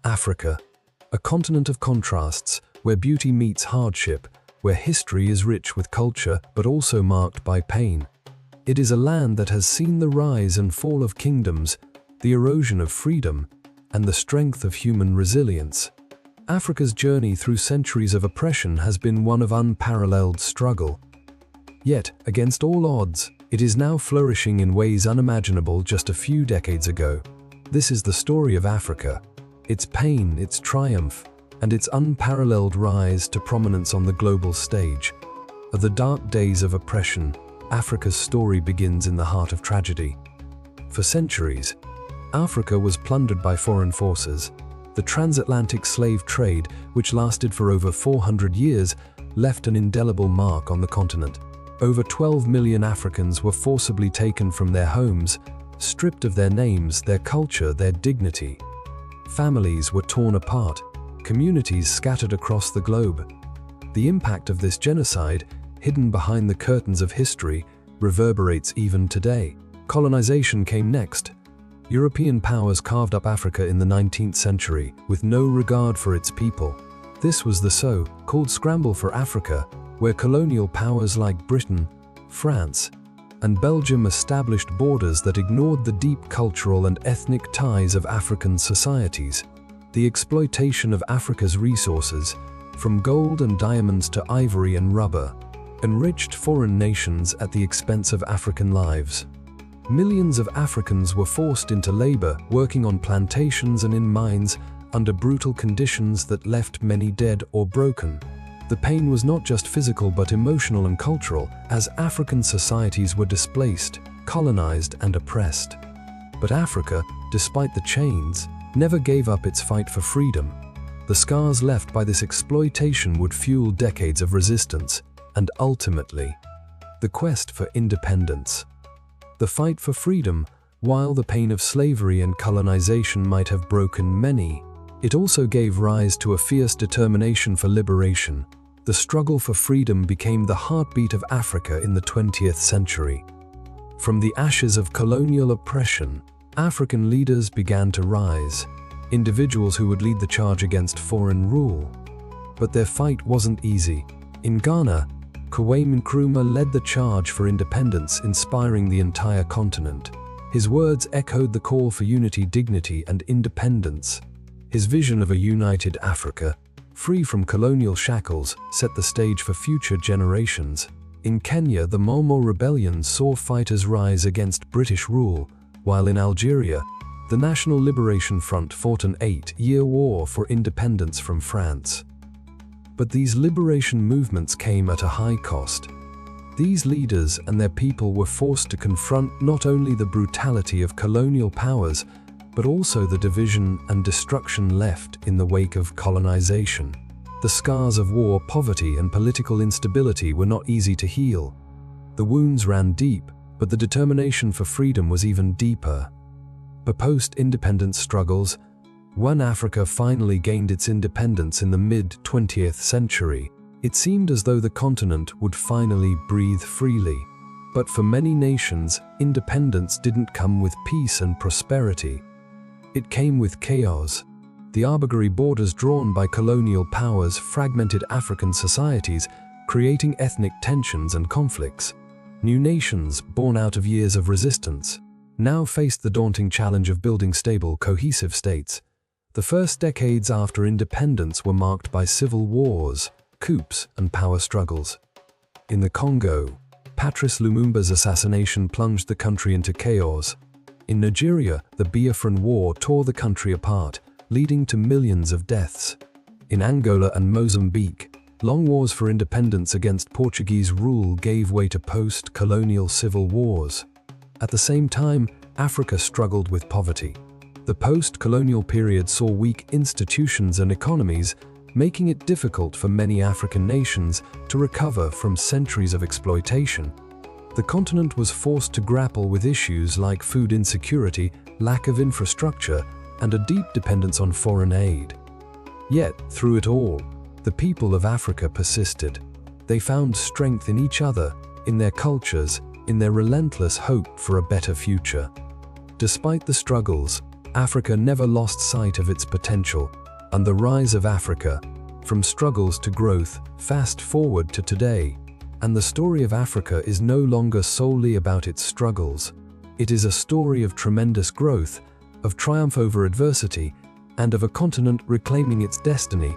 Africa, a continent of contrasts, where beauty meets hardship, where history is rich with culture but also marked by pain. It is a land that has seen the rise and fall of kingdoms, the erosion of freedom, and the strength of human resilience. Africa's journey through centuries of oppression has been one of unparalleled struggle. Yet, against all odds, it is now flourishing in ways unimaginable just a few decades ago. This is the story of Africa, its pain, its triumph, and its unparalleled rise to prominence on the global stage. Of the dark days of oppression, Africa's story begins in the heart of tragedy. For centuries, Africa was plundered by foreign forces. The transatlantic slave trade, which lasted for over 400 years, left an indelible mark on the continent. Over 12 million Africans were forcibly taken from their homes, stripped of their names, their culture, their dignity. Families were torn apart, communities scattered across the globe. The impact of this genocide, hidden behind the curtains of history, reverberates even today. Colonization came next. European powers carved up Africa in the 19th century with no regard for its people. This was the so-called scramble for Africa, where colonial powers like Britain, France, and Belgium established borders that ignored the deep cultural and ethnic ties of African societies. The exploitation of Africa's resources, from gold and diamonds to ivory and rubber, enriched foreign nations at the expense of African lives. Millions of Africans were forced into labor, working on plantations and in mines under brutal conditions that left many dead or broken. The pain was not just physical but emotional and cultural, as African societies were displaced, colonized, and oppressed. But Africa, despite the chains, never gave up its fight for freedom. The scars left by this exploitation would fuel decades of resistance, and ultimately, the quest for independence. The fight for freedom, while the pain of slavery and colonization might have broken many, it also gave rise to a fierce determination for liberation. The struggle for freedom became the heartbeat of Africa in the 20th century. From the ashes of colonial oppression, African leaders began to rise, individuals who would lead the charge against foreign rule. But their fight wasn't easy. In Ghana, Kwame Nkrumah led the charge for independence, inspiring the entire continent. His words echoed the call for unity, dignity, and independence. His vision of a united Africa, free from colonial shackles, set the stage for future generations. In Kenya, the Momo Rebellion saw fighters rise against British rule, while in Algeria, the National Liberation Front fought an 8-year war for independence from France. But these liberation movements came at a high cost. These leaders and their people were forced to confront not only the brutality of colonial powers, but also the division and destruction left in the wake of colonization. The scars of war, poverty, and political instability were not easy to heal. The wounds ran deep, but the determination for freedom was even deeper. But post-independence struggles, when Africa finally gained its independence in the mid-20th century, it seemed as though the continent would finally breathe freely. But for many nations, independence didn't come with peace and prosperity. It came with chaos. The arbitrary borders drawn by colonial powers fragmented African societies, creating ethnic tensions and conflicts. New nations, born out of years of resistance, now faced the daunting challenge of building stable, cohesive states. The first decades after independence were marked by civil wars, coups, and power struggles. In the Congo, Patrice Lumumba's assassination plunged the country into chaos. In Nigeria, the Biafran War tore the country apart, leading to millions of deaths. In Angola and Mozambique, long wars for independence against Portuguese rule gave way to post-colonial civil wars. At the same time, Africa struggled with poverty. The post-colonial period saw weak institutions and economies, making it difficult for many African nations to recover from centuries of exploitation. The continent was forced to grapple with issues like food insecurity, lack of infrastructure, and a deep dependence on foreign aid. Yet, through it all, the people of Africa persisted. They found strength in each other, in their cultures, in their relentless hope for a better future. Despite the struggles, Africa never lost sight of its potential, and the rise of Africa, from struggles to growth, fast forward to today. And the story of Africa is no longer solely about its struggles. It is a story of tremendous growth, of triumph over adversity, and of a continent reclaiming its destiny.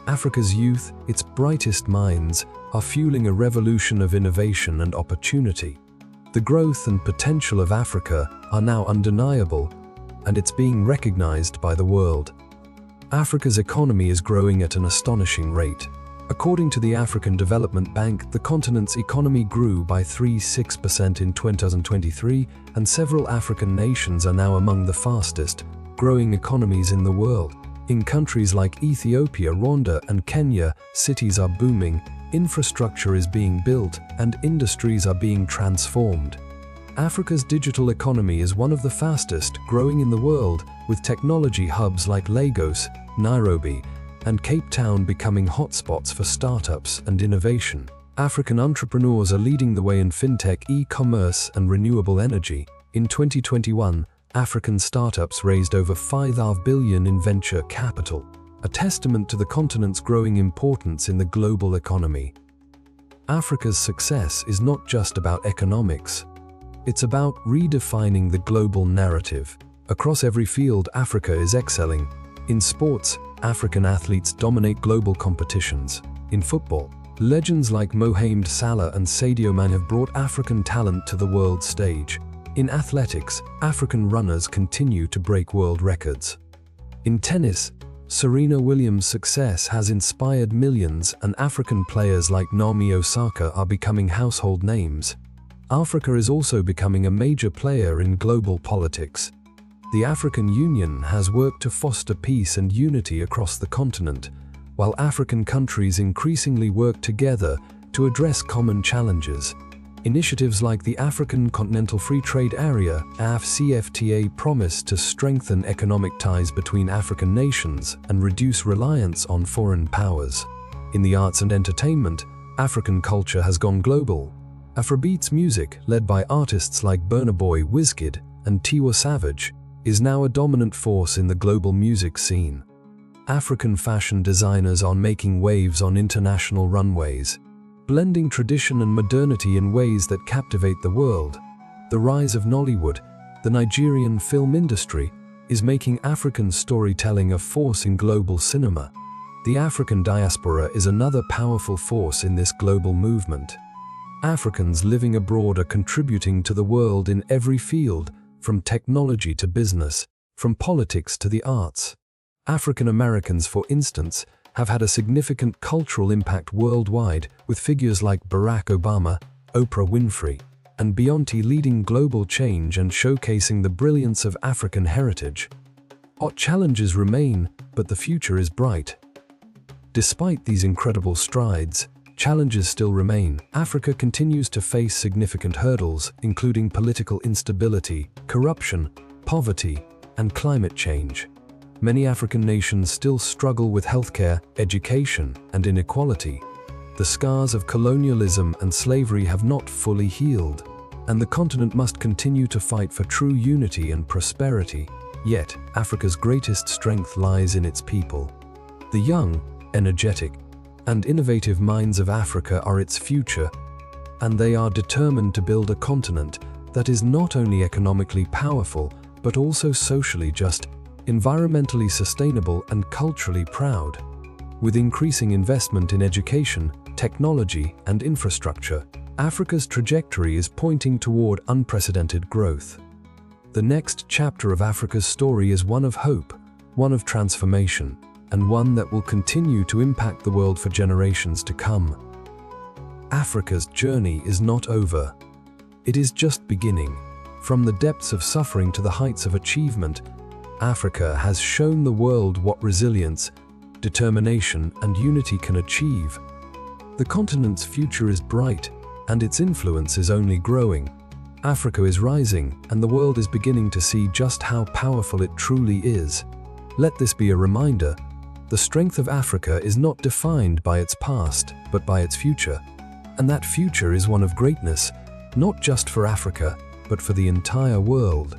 Africa's youth, its brightest minds, are fueling a revolution of innovation and opportunity. The growth and potential of Africa are now undeniable, and it's being recognized by the world. Africa's economy is growing at an astonishing rate. According to the African Development Bank, the continent's economy grew by 3.6% in 2023, and several African nations are now among the fastest growing economies in the world. In countries like Ethiopia, Rwanda, and Kenya, cities are booming, infrastructure is being built, and industries are being transformed. Africa's digital economy is one of the fastest growing in the world, with technology hubs like Lagos, Nairobi, and Cape Town becoming hotspots for startups and innovation. African entrepreneurs are leading the way in fintech, e-commerce, and renewable energy. In 2021, African startups raised over $5 billion in venture capital, a testament to the continent's growing importance in the global economy. Africa's success is not just about economics. It's about redefining the global narrative. Across every field, Africa is excelling. In sports, African athletes dominate global competitions. In football, legends like Mohamed Salah and Sadio Mane have brought African talent to the world stage. In athletics, African runners continue to break world records. In tennis, Serena Williams' success has inspired millions, and African players like Naomi Osaka are becoming household names. Africa is also becoming a major player in global politics. The African Union has worked to foster peace and unity across the continent, while African countries increasingly work together to address common challenges. Initiatives like the African Continental Free Trade Area (AfCFTA) promise to strengthen economic ties between African nations and reduce reliance on foreign powers. In the arts and entertainment, African culture has gone global. Afrobeats music, led by artists like Burna Boy, Wizkid, and Tiwa Savage, is now a dominant force in the global music scene. African fashion designers are making waves on international runways, blending tradition and modernity in ways that captivate the world. The rise of Nollywood, the Nigerian film industry, is making African storytelling a force in global cinema. The African diaspora is another powerful force in this global movement. Africans living abroad are contributing to the world in every field, from technology to business, from politics to the arts. African Americans, for instance, have had a significant cultural impact worldwide, with figures like Barack Obama, Oprah Winfrey, and Beyoncé leading global change and showcasing the brilliance of African heritage. What challenges remain, but the future is bright. Despite these incredible strides, challenges still remain. Africa continues to face significant hurdles, including political instability, corruption, poverty, and climate change. Many African nations still struggle with healthcare, education, and inequality. The scars of colonialism and slavery have not fully healed, and the continent must continue to fight for true unity and prosperity. Yet, Africa's greatest strength lies in its people. The young, energetic, and innovative minds of Africa are its future, and they are determined to build a continent that is not only economically powerful, but also socially just, environmentally sustainable, and culturally proud. With increasing investment in education, technology, and infrastructure, Africa's trajectory is pointing toward unprecedented growth. The next chapter of Africa's story is one of hope, one of transformation, and one that will continue to impact the world for generations to come. Africa's journey is not over. It is just beginning. From the depths of suffering to the heights of achievement, Africa has shown the world what resilience, determination, and unity can achieve. The continent's future is bright, and its influence is only growing. Africa is rising, and the world is beginning to see just how powerful it truly is. Let this be a reminder: the strength of Africa is not defined by its past, but by its future. And that future is one of greatness, not just for Africa, but for the entire world.